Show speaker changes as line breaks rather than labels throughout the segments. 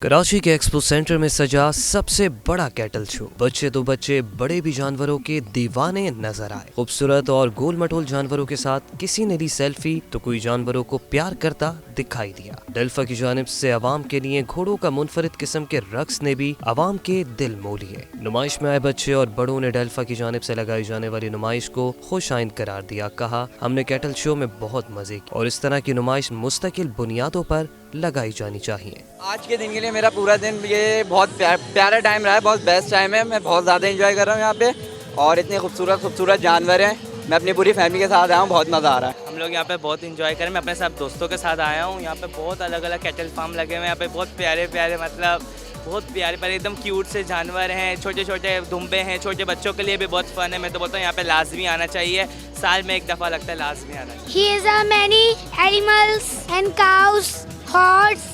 कराची के expo centre में सजा सबसे बड़ा कैटल शो। बच्चे तो बच्चे, बड़े भी जानवरों के दीवाने नजर आए। खूबसूरत और गोल मटोल जानवरों के साथ किसी ने ली सेल्फी तो कोई जानवरों को प्यार करता दिखाई दिया। डेल्फा की जानिब से अवाम के लिए घोड़ों का मुनफरिद किस्म के रक्स ने भी अवाम के दिल मोह लिए। नुमाइश में आए बच्चे और बड़ों ने डेल्फा की जानिब से लगाई जाने वाली नुमाइश को खुश आइंद करार दिया। कहा, हमने कैटल शो में बहुत मजे किए और इस तरह की नुमाइश मुस्तकिल बुनियादों पर लगाई जानी चाहिए।
आज के दिन के लिए मेरा पूरा दिन ये बहुत प्यारा टाइम रहा है, बहुत बेस्ट टाइम है। मैं बहुत ज़्यादा एंजॉय कर रहा हूँ यहाँ पे और इतने खूबसूरत जानवर हैं। मैं अपनी पूरी फैमिली के साथ आया हूँ, बहुत मज़ा आ रहा है।
हम लोग यहाँ पे बहुत एंजॉय करें। मैं अपने सब दोस्तों के साथ आया हूँ। यहाँ पे बहुत अलग अलग कैटल फार्म लगे हुए हैं। यहाँ पे बहुत प्यारे मतलब बहुत प्यारे एकदम क्यूट से जानवर हैं। छोटे छोटे दुम्बे हैं, छोटे बच्चों के लिए भी बहुत फन है। मैं तो बोलता हूँ यहाँ पे लाजमी आना चाहिए, साल में एक दफ़ा लगता है, लाजमी आना चाहिए।
Here are many animals and cows, horse,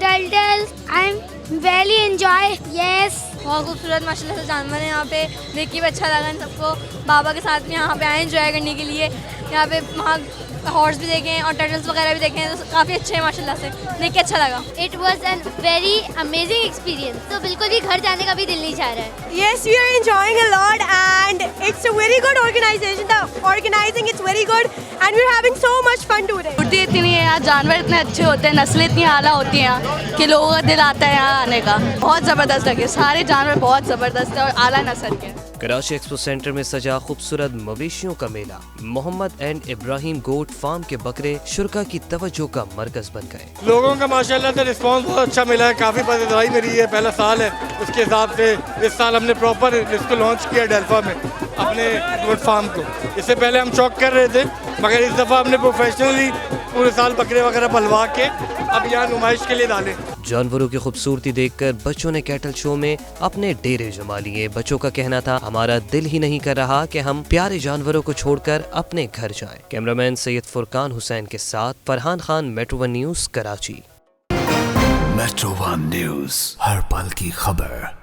turtles. I'm really enjoy. Yes.
बहुत खूबसूरत माशाल्लाह से जानवर हैं। यहाँ पे देख के भी अच्छा लगा इन सबको। बाबा के साथ भी यहाँ पे आए एंजॉय करने के लिए। यहाँ पे वहाँ हॉर्स भी देखें और टर्टल्स वगैरह भी देखें, तो काफ़ी अच्छे हैं माशाल्लाह से, देख के अच्छा लगा।
It was a very amazing experience. तो बिल्कुल भी घर जाने का भी दिल नहीं चाह रहा है।
Yes, we are enjoying a lot and it's a very good organization. The organizing is very good and we're having so much fun today.
खूबसूरती इतनी है यहाँ, जानवर इतने अच्छे होते हैं, नस्लें इतनी आला होती हैं यहाँ कि लोगों का दिल आता है यहाँ आने का। बहुत ज़बरदस्त लगे, सारे जानवर बहुत ज़बरदस्त है और आला नस्ल के।
कराची एक्सपो सेंटर में सजा खूबसूरत मवेशियों का मेला। Mohammad and Ibrahim goat farm के बकरे शुरका की तवज्जो का मरकज बन गए।
लोगों का माशाल्लाह से रिस्पांस बहुत अच्छा मिला है, काफ़ी पसंदगी मेरी है। पहला साल है, उसके हिसाब से इस साल हमने प्रॉपर इसको लॉन्च किया डेल्फा में अपने गोट फार्म को। इससे पहले हम शौक कर रहे थे, मगर इस दफ़ा हमने प्रोफेशनली पूरे साल बकरे वगैरह पलवा के अब यहाँ नुमाइश के लिए डाले।
जानवरों की खूबसूरती देखकर बच्चों ने कैटल शो में अपने डेरे जमा लिए। बच्चों का कहना था, हमारा दिल ही नहीं कर रहा कि हम प्यारे जानवरों को छोड़कर अपने घर जाएं। कैमरामैन सैयद फुरकान हुसैन के साथ Farhan Khan, metro one news, Karachi.
Metro one news, हर पल की खबर।